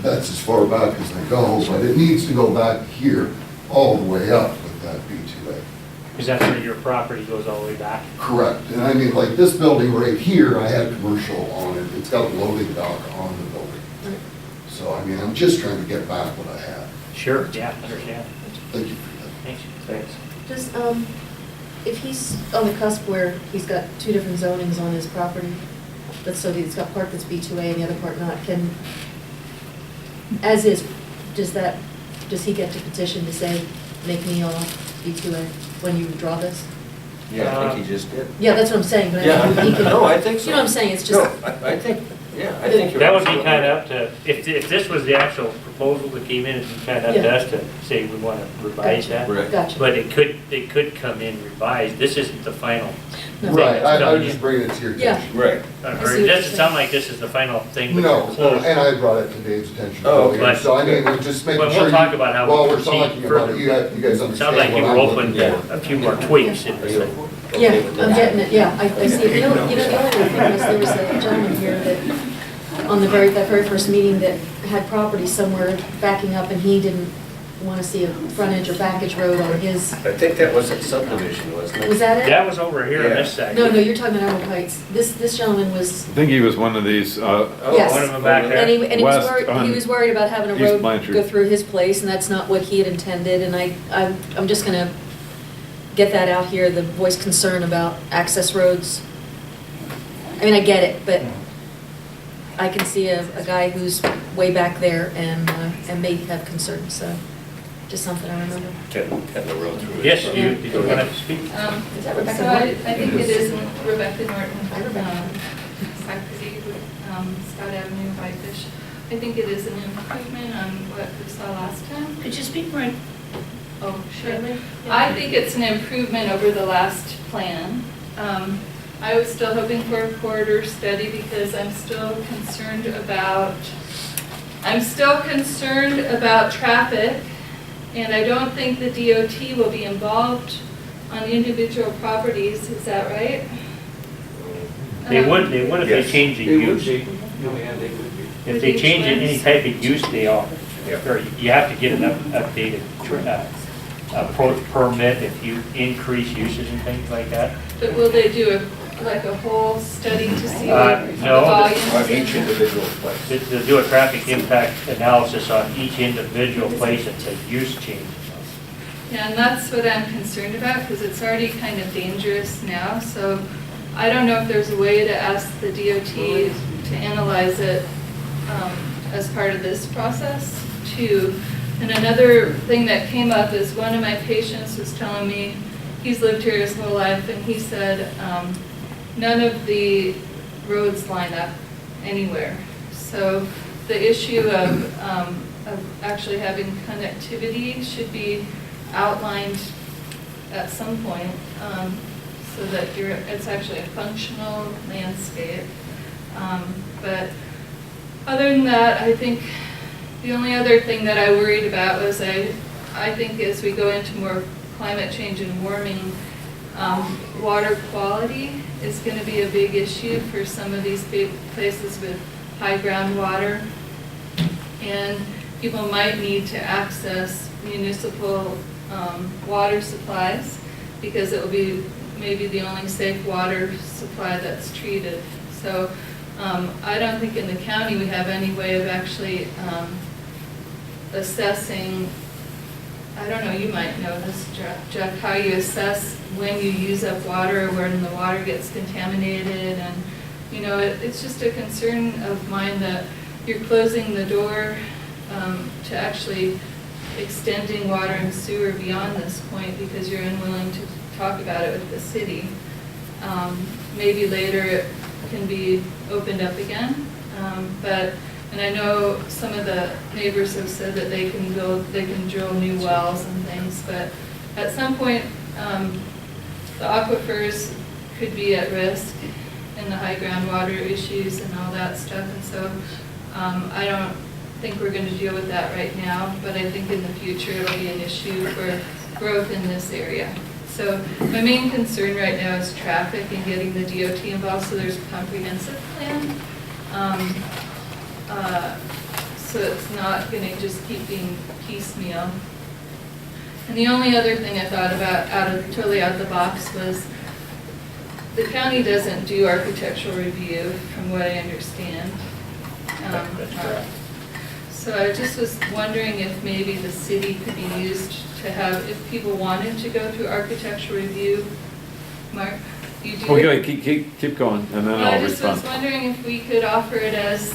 that's as far back as they go, but it needs to go back here, all the way up with that B2A. Because that's where your property goes all the way back. Correct, and I mean, like this building right here, I had commercial on it, it's got a loading dock on the building. So, I mean, I'm just trying to get back what I had. Sure, yeah, understand. Thank you for that. Thanks. Thanks. Does, if he's on the cusp where he's got two different zonings on his property, but so he's got part that's B2A and the other part not, can, as is, does he get to petition to say, make me all B2A when you draw this? Yeah, I think he just did. Yeah, that's what I'm saying, but Yeah, I think he can. no, I think so. You know what I'm saying, it's No, just, I think, yeah, I think you're. That would be absolutely kind of right. up to, if this was the actual proposal that came in, it'd be kind of up to Yeah. us to say we want to revise Gotcha. that. Right. gotcha. But it could come in revised. This isn't the final. No. Right, I coming was just in. bringing it to your Yeah. attention. Right. Or I see it what you're doesn't saying. sound like this is the final thing. but No, you're close. and I brought it to Dave's attention Oh, earlier, but- so I mean, we're just making Well, sure. we'll talk about how we while we're proceed talking about further. it, you guys understand Sounds like you what were I'm open looking to a few more tweaks in Are this you thing. okay Yeah, with I'm that? getting it, yeah, I see. You know, the only other thing was, there was a gentleman here that, on that very first meeting, that had property somewhere backing up, and he didn't want to see a frontage or backage road on his, I think that was a subdivision, wasn't it? was that it? That was over here in this section. No, you're talking about Emerald Heights. This gentleman was, I think he was one of these, Oh, Yes. One of them back there. and he was West worried, he on was worried about having a East road Blanchard. go through his place, and that's not what he had intended, and I'm just gonna get that out here, the voice concern about access roads. I mean, I get it, but I can see a guy who's way back there and may have concerns, so just something I remember. Cutting the road through it. Yes, you want to speak? Is that Rebecca So I Norton? think it is Rebecca Norton. Hi, Rebecca. Sacrisy, Scott Avenue, Whitefish. I think it is an improvement on what we saw last time. Could you speak more? Oh, sure. I think it's an improvement over the last plan. I was still hoping for a corridor study because I'm still concerned about traffic. And I don't think the DOT will be involved on individual properties, is that right? They would if they Yes. change the They would use. be. Oh, yeah, they would be. If they change it, any type of use, they all, or you have to get an updated approach permit if you increase uses and things like that. But will they do a whole study to see No. what the volume On is? each individual place. To do a traffic impact analysis on each individual place and say use change. Yeah, and that's what I'm concerned about, because it's already kind of dangerous now, so I don't know if there's a way to ask the DOT to analyze it as part of this process, too. And another thing that came up is one of my patients was telling me, he's lived here his whole life, and he said none of the roads line up anywhere. So the issue of actually having connectivity should be outlined at some point, so that it's actually a functional landscape. But other than that, I think the only other thing that I worried about was I think as we go into more climate change and warming, water quality is going to be a big issue for some of these big places with high groundwater. And people might need to access municipal water supplies because it will be maybe the only safe water supply that's treated. So I don't think in the county we have any way of actually assessing, I don't know, you might know this, Jeff, how you assess when you use up water or when the water gets contaminated. And, you know, it's just a concern of mine that you're closing the door to actually extending water and sewer beyond this point because you're unwilling to talk about it with the city. Maybe later it can be opened up again, and I know some of the neighbors have said that they can drill new wells and things, but at some point the aquifers could be at risk in the high groundwater issues and all that stuff, and so I don't think we're going to deal with that right now, but I think in the future it'll be an issue for growth in this area. So my main concern right now is traffic and getting the DOT involved, so there's a comprehensive plan. so it's not gonna just keep being piecemeal. And the only other thing I thought about, totally out of the box, was the county doesn't do architectural review, from what I understand. That's correct. So I just was wondering if maybe the city could be used to have, if people wanted to go through architectural review. Mark, you do? Well, it? go ahead, keep going, and then I I'll just was respond. wondering if we could offer it as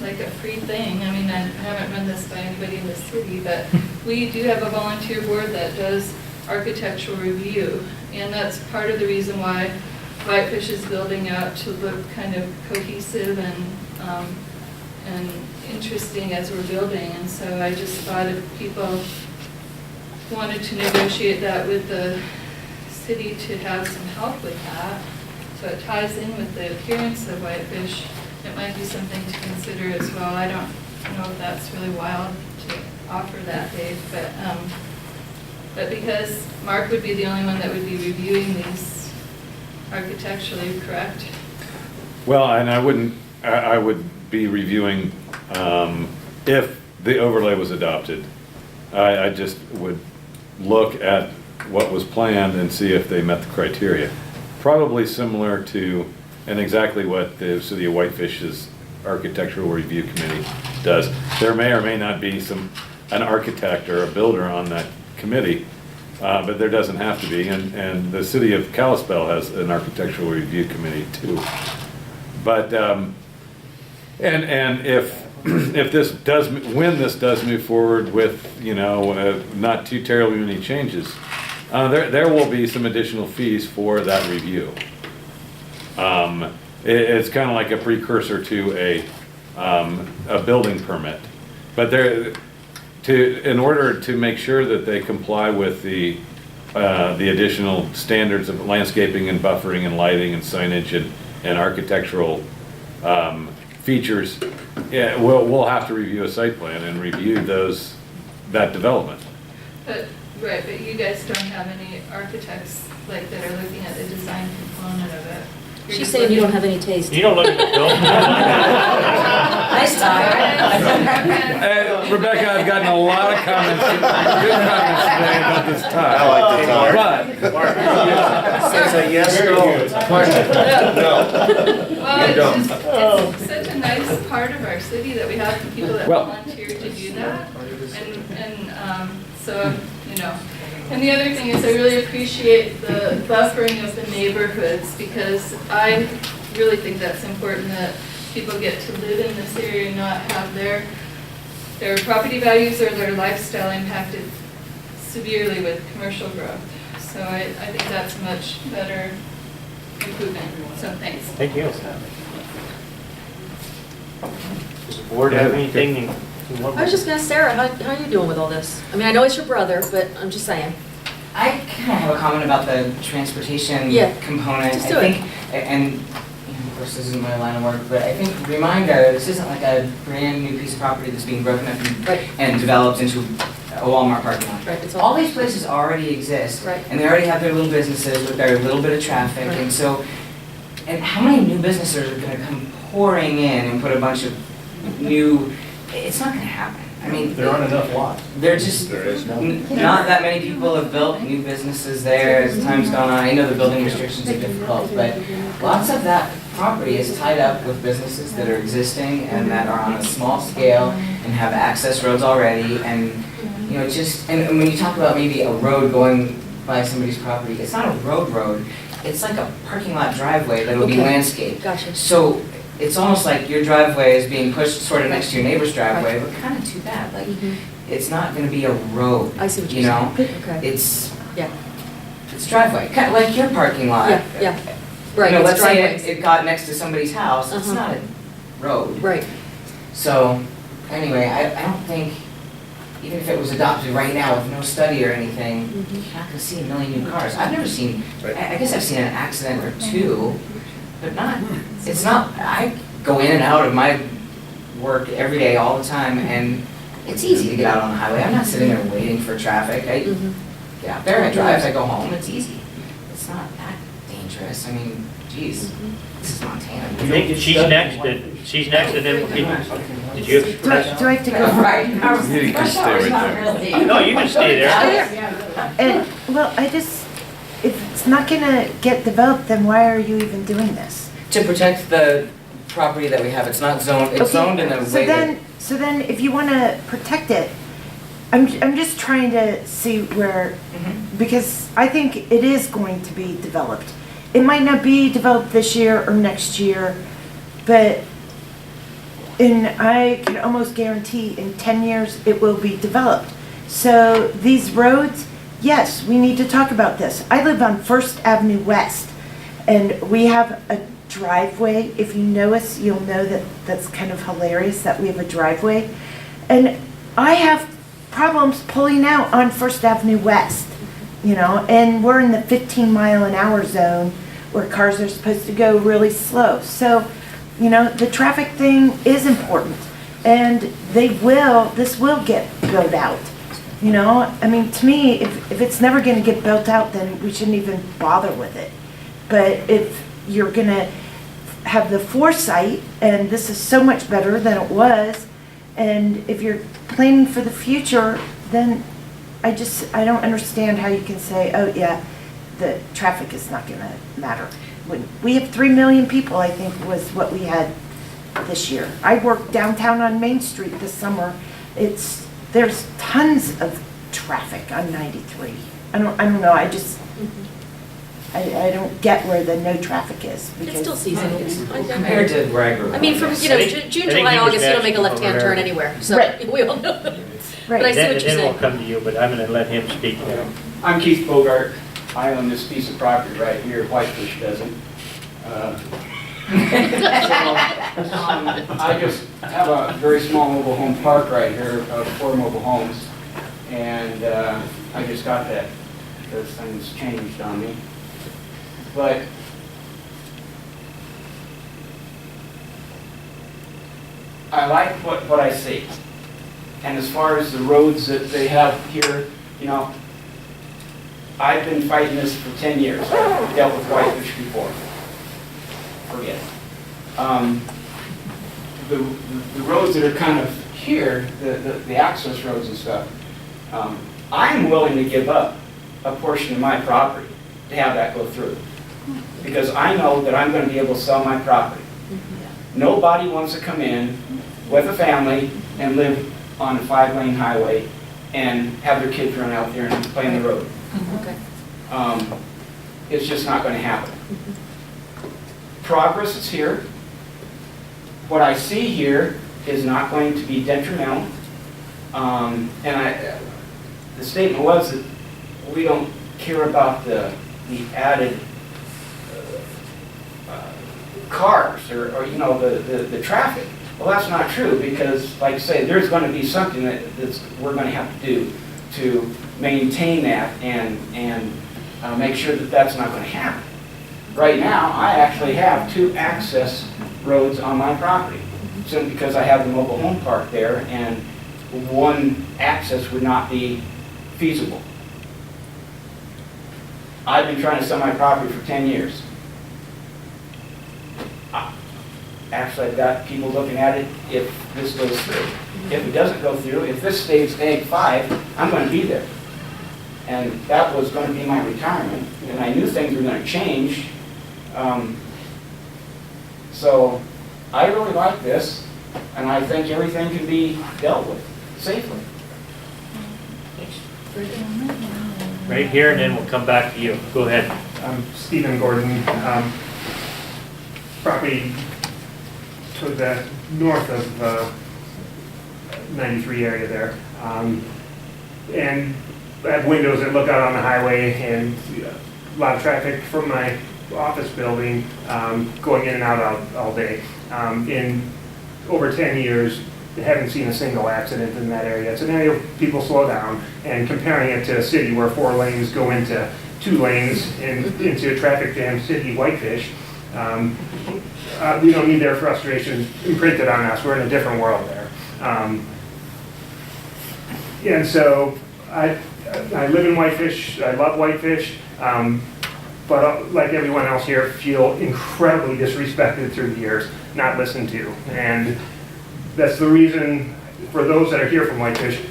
like a free thing. I mean, I haven't run this by anybody in the city, but we do have a volunteer board that does architectural review. And that's part of the reason why Whitefish is building out to look kind of cohesive and interesting as we're building. And so I just thought if people wanted to negotiate that with the city to have some help with that, so it ties in with the appearance of Whitefish, it might be something to consider as well. I don't know if that's really wild to offer that, Dave, but because Mark would be the only one that would be reviewing these architecturally, correct? Well, and I would be reviewing if the overlay was adopted. I just would look at what was planned and see if they met the criteria. Probably similar to, and exactly what the City of Whitefish's Architectural Review Committee does. There may or may not be an architect or a builder on that committee, but there doesn't have to be. And the City of Kalispell has an Architectural Review Committee too. But, and if when this does move forward with, not too terribly many changes, there will be some additional fees for that review. It's kind of like a precursor to a building permit. But in order to make sure that they comply with the additional standards of landscaping and buffering and lighting and signage and architectural features, yeah, we'll have to review a site plan and review that development. Right, but you guys don't have any architects like that are looking at the design component of it. You're She's just saying you looking- don't have any taste. You don't look at the building. Nice tire. Rebecca, I've gotten a lot of comments, good comments today about this tile. I like the But, It's a yes, no question. No. Well, You don't. it's such a nice part of our city that we have people that Well- volunteer to do that. So, and the other thing is I really appreciate the buffering of the neighborhoods, because I really think that's important, that people get to live in this area and not have their property values or their lifestyle impacted severely with commercial growth. So I think that's a much better improvement, so thanks. Thank you. Does the board have anything you want? I was just gonna ask Sarah, how are you doing with all this? I mean, I know it's your brother, but I'm just saying. I kind of have a comment about the transportation Yeah, component. just do I think, and of course this isn't my line of work, but I think reminder, this isn't like a brand new piece of property that's being broken up Right. and developed into a Walmart parking lot. Right, it's All these places already exist. Right. And they already have their little businesses with their little bit of traffic. Right. And so, and how many new businesses are gonna come pouring in and put a bunch of new, it's not gonna happen. I mean, There aren't enough lots. they're just, There is no. not that many people have built new businesses there as time's gone on. I know the building restrictions are difficult, but lots of that property is tied up with businesses that are existing and that are on a small scale and have access roads already. And, and when you talk about maybe a road going by somebody's property, it's not a road. It's like a parking lot driveway that'll be Okay. landscaped. Gotcha. So it's almost like your driveway is being pushed sort of next to your neighbor's driveway, Right. but kind of too bad. Like, Mhm. it's not gonna be a road. I see what You you're know, saying. Okay. it's Yeah, driveway, kind of like your parking lot. yeah. Right, You know, it's let's say driveways. it got next to somebody's house, it's Uh-huh. not a road. Right. So, anyway, I don't think, even if it was adopted right now with no study or anything, Mhm. you're not gonna see a million new cars. I've never seen, Right. I guess I've seen an accident or two, but it's not, I go in and out of my work every day, all the time, and it's easy to get out on the highway. I'm not sitting there waiting for traffic. I Mhm. get out there, I drive, I go home, it's easy. It's not that dangerous. I mean, geez, this is Montana. I think she's next, and then we'll did you express? Do I have to go? Right. You can stay right there. No, you can stay there. And, well, if it's not gonna get developed, then why are you even doing this? To protect the property that we have, it's not zoned, it's Okay, zoned in a way that. So then, if you wanna protect it, I'm just trying to see where, because I think it is going to be developed. It might not be developed this year or next year, but I can almost guarantee in 10 years it will be developed. So these roads, yes, we need to talk about this. I live on First Avenue West, and we have a driveway. If you know us, you'll know that that's kind of hilarious that we have a driveway. And I have problems pulling out on First Avenue West, you know, and we're in the 15-mile-an-hour zone where cars are supposed to go really slow. So, you know, the traffic thing is important, and this will get built out. You know, I mean, to me, if it's never gonna get built out, then we shouldn't even bother with it. But if you're gonna have the foresight, and this is so much better than it was, and if you're planning for the future, then I don't understand how you can say, oh yeah, the traffic is not gonna matter. When we have 3 million people, I think was what we had this year. I worked downtown on Main Street this summer. There's tons of traffic on 93. I don't know, I don't get where the no traffic is. It's still seasonal. Compared to where I grew up. I mean, from, you know, June, I think July, he was August, you don't make a next left-hand over turn there. anywhere, so Right. we all know that. But I Right. see what And you're then we'll saying. come to you, but I'm gonna let him speak now. I'm Keith Bogart. I own this piece of property right here. Whitefish doesn't. I just have a very small mobile home park right here of 4 mobile homes. And I just got that. Those things changed on me. But I like what I see. And as far as the roads that they have here, you know, I've been fighting this for 10 years. I've dealt with whitefish before. Forget it. The roads that are kind of here, the access roads and stuff, I am willing to give up a portion of my property to have that go through. Because I know that I'm going to be able to sell my property. Nobody wants to come in with a family and live on a 5-lane highway and have their kids run out there and play in the road. Okay. It's just not going to happen. Progress is here. What I see here is not going to be detrimental. The statement was that we don't care about the added cars or you know, the traffic. Well, that's not true because, like I say, there's going to be something that's we're going to have to do to maintain that and make sure that that's not going to happen. Right now, I actually have 2 access roads on my property, simply because I have the mobile home park there, and one access would not be feasible. I've been trying to sell my property for 10 years. Actually, I've got people looking at it if this goes through. If it doesn't go through, if this stays Ag 5, I'm going to be there. And that was going to be my retirement, and I knew things were going to change. So I really like this, and I think everything can be dealt with safely. Right here, and then we'll come back to you. Go ahead. I'm Stephen Gordon, property to the north of 93 area there. And I have windows that look out on the highway and a lot of traffic from my office building going in and out all day. In over 10 years, I haven't seen a single accident in that area. It's an area where people slow down, and comparing it to a city where 4 lanes go into 2 lanes and into a traffic jam city, Whitefish, we don't need their frustration imprinted on us. We're in a different world there. And so I live in Whitefish. I love Whitefish. but like everyone else here, feel incredibly disrespected through the years, not listened to. And that's the reason, for those that are here from Whitefish,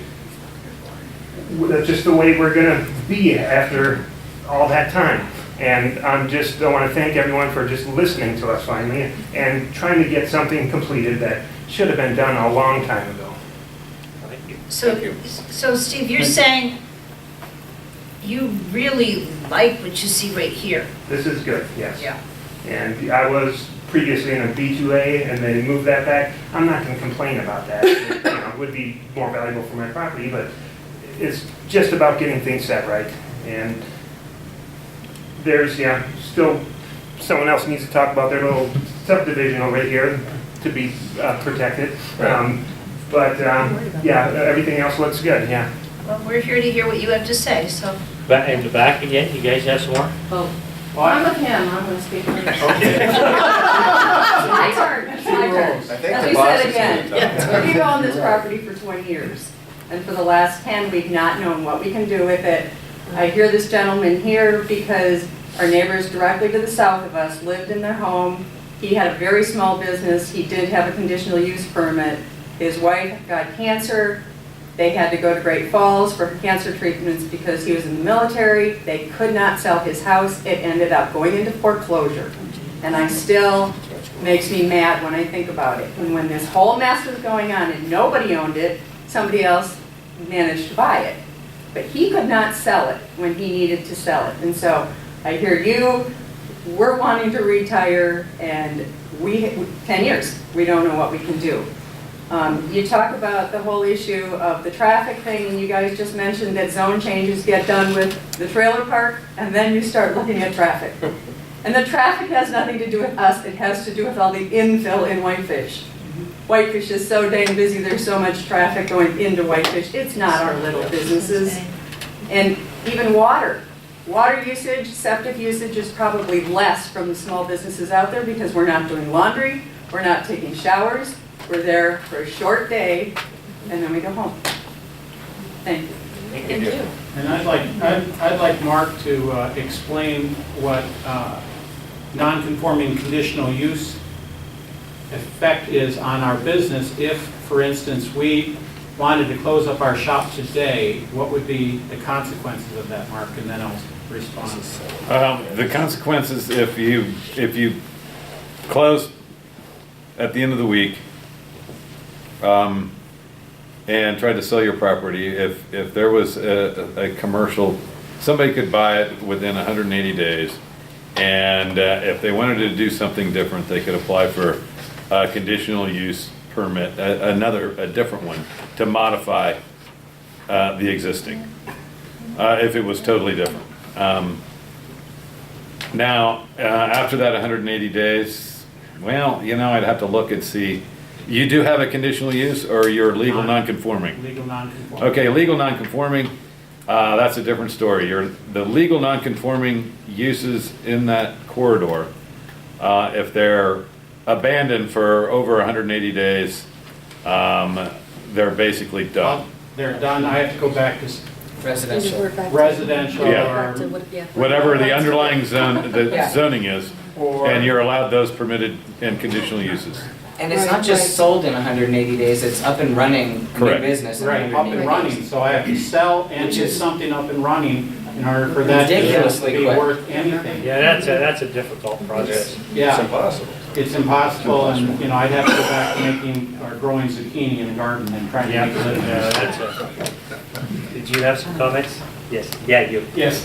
that's just the way we're gonna be after all that time. And I want to thank everyone for just listening to us finally and trying to get something completed that should have been done a long time ago. Thank you. So Steve, you're saying you really like what you see right here? This is good, yes. Yeah. And I was previously in a B2A and they moved that back. I'm not going to complain about that. It would be more valuable for my property, but it's just about getting things set right. And there's, still someone else needs to talk about their little subdivision over here to be protected. Everything else looks good, yeah. Well, we're here to hear what you have to say, so. In the back again, you guys have some more? Well, I'm with him, I'm gonna speak first. Okay. My turn, it's my turn. I think As the we boss said is again, gonna we've owned this property for 20 years, and for the last 10, we've not known what we can do with it. I hear this gentleman here because our neighbors directly to the south of us lived in their home. He had a very small business, he did have a conditional use permit. His wife got cancer. They had to go to Great Falls for cancer treatments because he was in the military. They could not sell his house. It ended up going into foreclosure. And I still, makes me mad when I think about it. And when this whole mess was going on and nobody owned it, somebody else managed to buy it. But he could not sell it when he needed to sell it. And so I hear you, we're wanting to retire, and 10 years, we don't know what we can do. You talk about the whole issue of the traffic thing, and you guys just mentioned that zone changes get done with the trailer park, and then you start looking at traffic. And the traffic has nothing to do with us, it has to do with all the infill in Whitefish. Whitefish is so dang busy, there's so much traffic going into Whitefish, it's not our little businesses. And even water. Water usage, septic usage is probably less from the small businesses out there because we're not doing laundry, we're not taking showers. We're there for a short day, and then we go home. Thank you. Thank you. And I'd like Mark to explain what non-conforming conditional use effect is on our business. If, for instance, we wanted to close up our shop today, what would be the consequences of that, Mark? And then I'll respond. The consequences, if you close at the end of the week, and tried to sell your property, if there was a commercial, somebody could buy it within 180 days, and if they wanted to do something different, they could apply for a conditional use permit, a different one, to modify the existing, if it was totally different. Now, after that 180 days, well, I'd have to look and see. You do have a conditional use, or you're legal non-conforming? Legal non-conforming. Okay, legal non-conforming, that's a different story. The legal non-conforming uses in that corridor, if they're abandoned for over 180 days, they're basically done. They're done. I have to go back to Residential. residential Yeah. or Whatever the underlying zone, the Yeah. zoning is, and you're allowed those permitted and conditional uses. And it's not just sold in 180 days, it's up and running, new Correct. business in right, up 180 and days. running. So I have to sell and Which get is something up and running in order for that to ridiculously be quick. worth anything. Yeah, that's a difficult process. It's Yeah, impossible. it's impossible, and I'd have to go back to making or growing zucchini in the garden and trying to Yeah, make a living. Did you have some comments? Yes, yeah, you. Yes,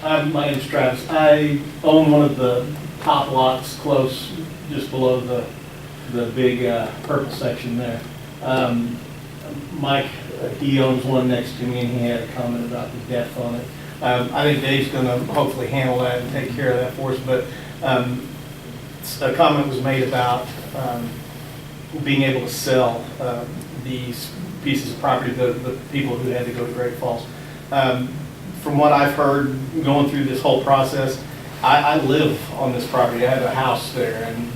my name's Travis. I own one of the top lots close, just below the big purple section there. Mike, he owns one next to me, and he had a comment about the depth on it. I think Dave's gonna hopefully handle that and take care of that for us, but a comment was made about being able to sell these pieces of property, the people who had to go to Great Falls. From what I've heard, going through this whole process, I live on this property. I have a house there, and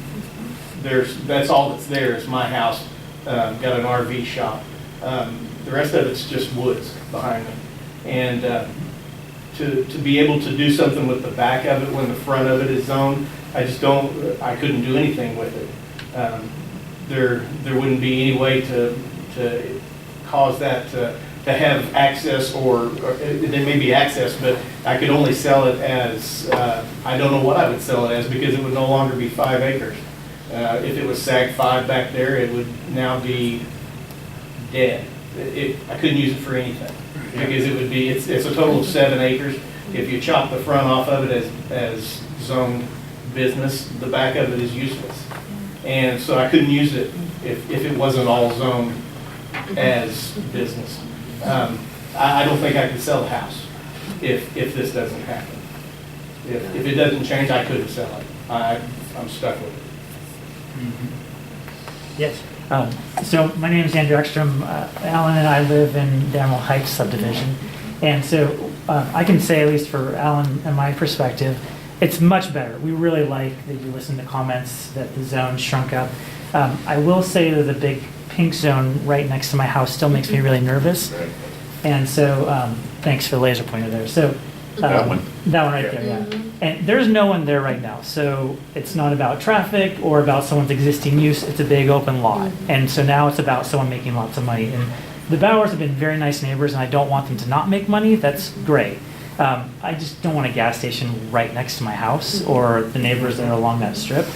that's all that's there is my house. Got an RV shop. The rest of it's just woods behind me. And to be able to do something with the back of it when the front of it is zoned, I just don't, I couldn't do anything with it. There wouldn't be any way to cause that to have access, or there may be access, but I could only sell it as, I don't know what I would sell it as, because it would no longer be 5 acres. If it was SAG 5 back there, it would now be dead. I couldn't use it for anything, because it would be, it's a total of 7 acres. If you chop the front off of it as zoned business, the back of it is useless. And so I couldn't use it if it wasn't all zoned as business. I don't think I could sell the house if this doesn't happen. If it doesn't change, I couldn't sell it. I'm stuck with it. Yes. So my name is Andrew Ekstrom. Alan and I live in the Emerald Heights subdivision. And so I can say, at least for Alan and my perspective, it's much better. We really like that you listen to comments that the zone shrunk up. I will say that the big pink zone right next to my house still makes me really nervous. And so, thanks for the laser pointer there. So That one. That one right there, yeah. And there's no one there right now. So it's not about traffic or about someone's existing use. It's a big open lot. And so now it's about someone making lots of money. And the Bowers have been very nice neighbors, and I don't want them to not make money. That's great. I just don't want a gas station right next to my house or the neighbors that are along that strip.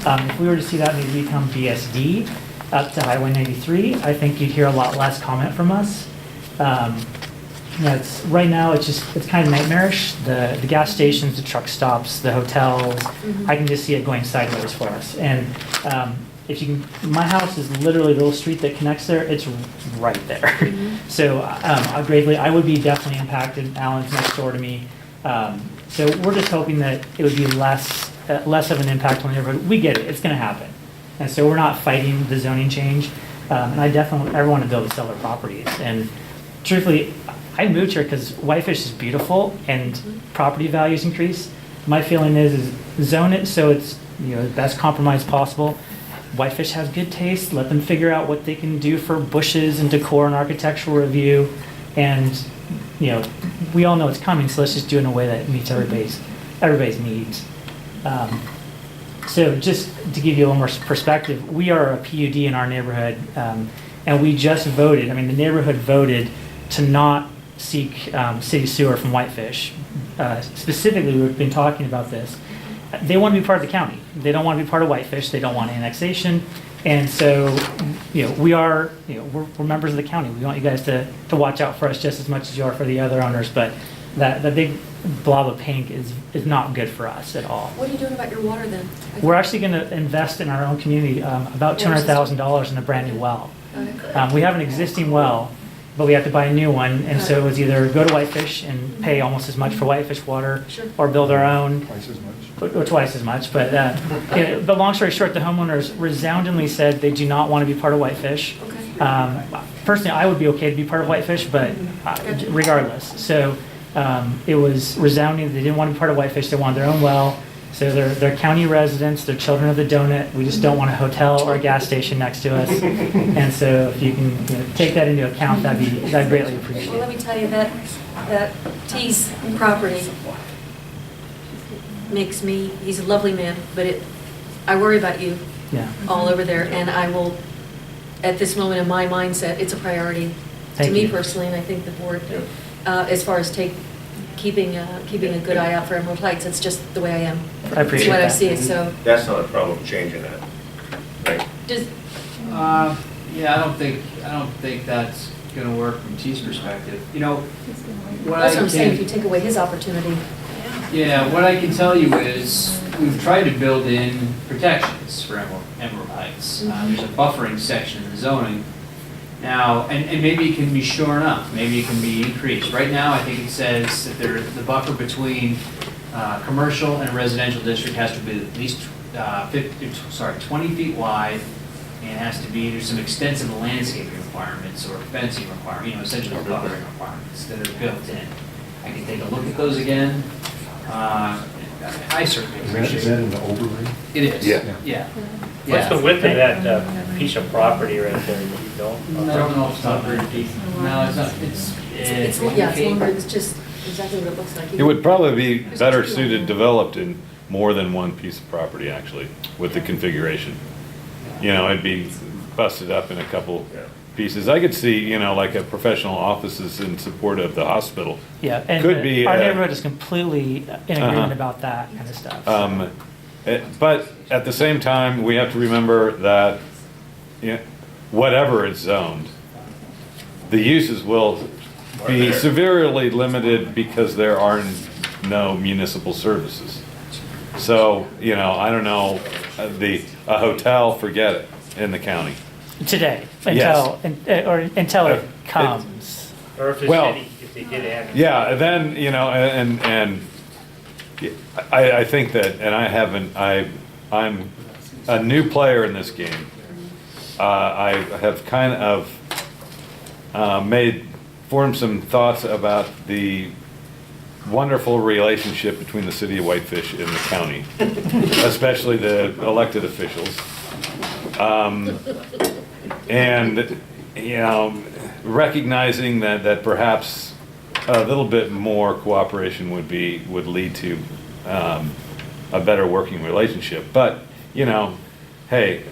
If we were to see that maybe become BSD up to Highway 93, I think you'd hear a lot less comment from us. You know, right now it's kind of nightmarish. The gas stations, the truck stops, the hotels. I can just see it going sideways for us. And if you can, my house is literally the little street that connects there. It's right there. So I would be definitely impacted. Alan's next door to me. So we're just hoping that it would be less of an impact on the neighborhood. We get it. It's going to happen. And so we're not fighting the zoning change. And I definitely, everyone to be able to sell their properties. And truthfully, I moved here because Whitefish is beautiful and property values increase. My feeling is zone it so it's the best compromise possible. Whitefish has good taste. Let them figure out what they can do for bushes and decor and architectural review. And we all know it's coming, so let's just do it in a way that meets everybody's needs. So just to give you a little more perspective, we are a PUD in our neighborhood, and we just voted. I mean, the neighborhood voted to not seek city sewer from Whitefish. Specifically, we've been talking about this. They want to be part of the county. They don't want to be part of Whitefish. They don't want annexation. And so, we are, we're members of the county. We want you guys to watch out for us just as much as you are for the other owners. But the big blob of pink is not good for us at all. What are you doing about your water then? We're actually going to invest in our own community about $200,000 in a brand new well. We have an existing well, but we have to buy a new one, and so it was either go to Whitefish and pay almost as much for Whitefish water, or build our own. Twice as much. Or twice as much, but but long story short, the homeowners resoundingly said they do not want to be part of Whitefish. Personally, I would be okay to be part of Whitefish, but regardless. So it was resounding. They didn't want to be part of Whitefish. They wanted their own well. So they're county residents. They're children of the donut. We just don't want a hotel or a gas station next to us. And so if you can take that into account, that'd greatly appreciate. Well, let me tell you that T's property makes me. He's a lovely man, but I worry about you. Yeah. All over there, and I will. At this moment in my mindset, it's a priority to me personally, and I think the board, as far as keeping a good eye out for Emerald Heights. It's just the way I am. I appreciate It's what that. I see it, so. That's not a problem changing that, right? Yeah, I don't think that's gonna work from T's perspective. What That's what I'm saying, if you take away his opportunity. Yeah, what I can tell you is we've tried to build in protections for Emerald Heights. There's a buffering section in the zoning. Now, and maybe it can be shorn up, maybe it can be increased. Right now, I think it says that the buffer between commercial and residential district has to be at least 20 feet wide, and it has to be, there's some extensive landscaping requirements or fencing requirements, essentially buffering requirements that are built in. I can take a look at those again. I certainly appreciate it. Is that in the overlay? It is. Yeah. What's the width of that piece of property right there that you built? I don't know if it's not very deep. No, it's not, it's It's longer, it's just, exactly what it looks like. It would probably be There's better a tree suited line. developed in more than one piece of property, actually, with the configuration. You know, it'd be busted up in a couple pieces. I could see, you know, like a professional offices in support of the hospital. Yeah, and Could be, our neighborhood is completely in agreement about that kind of stuff. so. But at the same time, we have to remember that, you know, whatever it's zoned, the uses will be severely limited because there are no municipal services. So, you know, I don't know, a hotel, forget it, in the county. Today, Yes. until it comes. Or if Well, if they did add. Yeah, then, you know, and I think that, and I'm a new player in this game. I have kind of formed some thoughts about the wonderful relationship between the city of Whitefish and the county, especially the elected officials. And, you know, recognizing that perhaps a little bit more cooperation would lead to a better working relationship. But, you know, hey,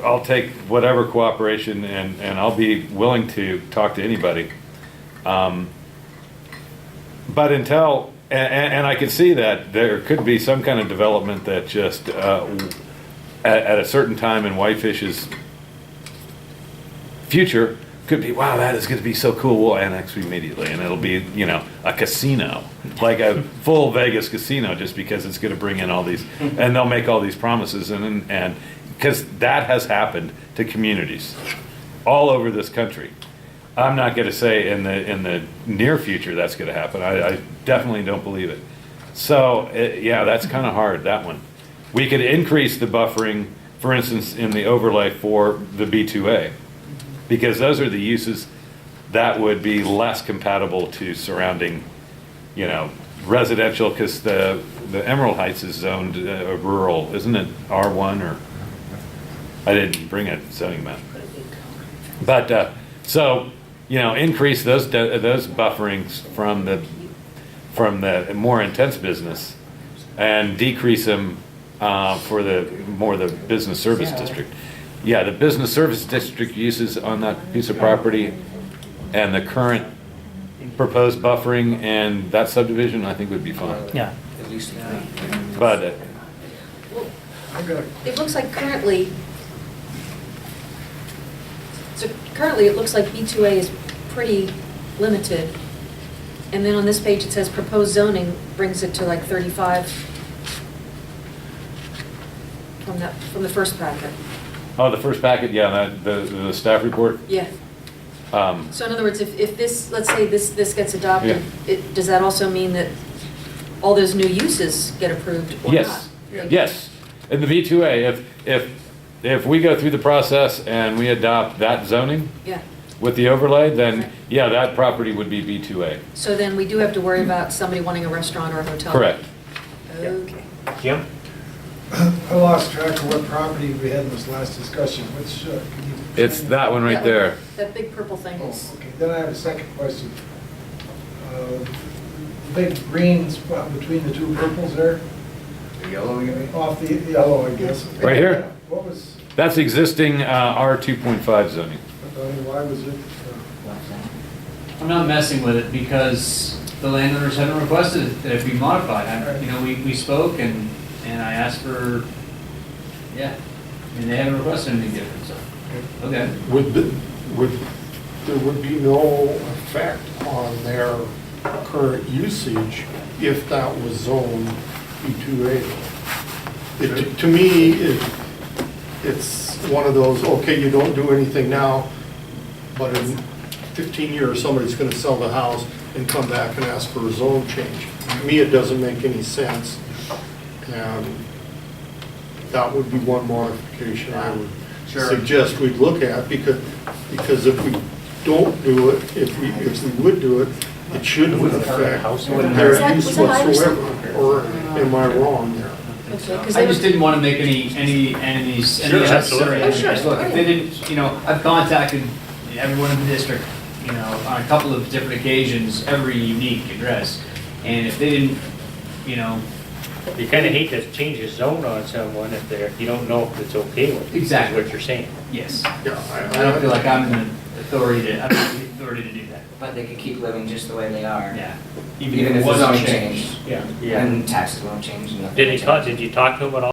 I'll take whatever cooperation and I'll be willing to talk to anybody. But until, and I can see that there could be some kind of development that just, at a certain time in Whitefish's future, could be, wow, that is going to be so cool, we'll annex immediately, and it'll be, you know, a casino, like a full Vegas casino, just because it's going to bring in all these, and they'll make all these promises, and because that has happened to communities all over this country. I'm not going to say in the near future that's going to happen. I definitely don't believe it. So, yeah, that's kind of hard, that one. We could increase the buffering, for instance, in the overlay for the B2A, because those are the uses that would be less compatible to surrounding, you know, residential, because the Emerald Heights is zoned rural, isn't it R1 or? I didn't bring a zoning map. But, so, you know, increase those bufferings from the more intense business and decrease them for the business service district. Yeah, the business service district uses on that piece of property and the current proposed buffering and that subdivision, I think would be fine. Yeah. But It looks like currently, it looks like B2A is pretty limited. And then on this page, it says proposed zoning brings it to like 35 from the first packet. oh, the first packet, yeah, the staff report. Yeah. So in other words, if this, let's say this gets adopted, Yeah. does that also mean that all those new uses get approved or not? Yes, yes. In the B2A, if we go through the process and we adopt that zoning Yeah. with the overlay, then, Right. yeah, that property would be B2A. So then we do have to worry about somebody wanting a restaurant or a hotel? Correct. Okay. Jim? I lost track of what property we had in this last discussion, which, can you? It's that one right there. That big purple thing is, Okay, then I have a second question. The big green spot between the two purples there? The yellow, you mean? Off the yellow, I guess. Right here? What was, That's existing R2.5 zoning. why was it? I'm not messing with it because the landowners haven't requested that it be modified. You know, we spoke and I asked for, yeah, and they haven't requested anything different, so, okay. There would be no effect on their current usage if that was zoned B2A. To me, it's one of those, okay, you don't do anything now, but in 15 years, somebody's gonna sell the house and come back and ask for a zone change. To me, it doesn't make any sense. And that would be one modification I would suggest we look at, because if we don't do it, if we would do it, it shouldn't affect their use whatsoever, or am I wrong there? okay, 'cause I they just were- didn't want to make any unnecessary. Oh, sure. Look, if they didn't, I've contacted everyone in the district, you know, on a couple of different occasions, every unique address. And if they didn't, you know, You kind of hate to change the zone on someone if you don't know if it's okay with it. Exactly. Is what you're saying. yes, Yeah, I don't feel like I'm in the authority to, I don't have the authority to do that. But they could keep living just the way they are. Yeah. Even if it the wasn't zoning changed. changed. Yeah. Yeah. And taxes won't change. and nothing Did will he, change. did you talk to him at all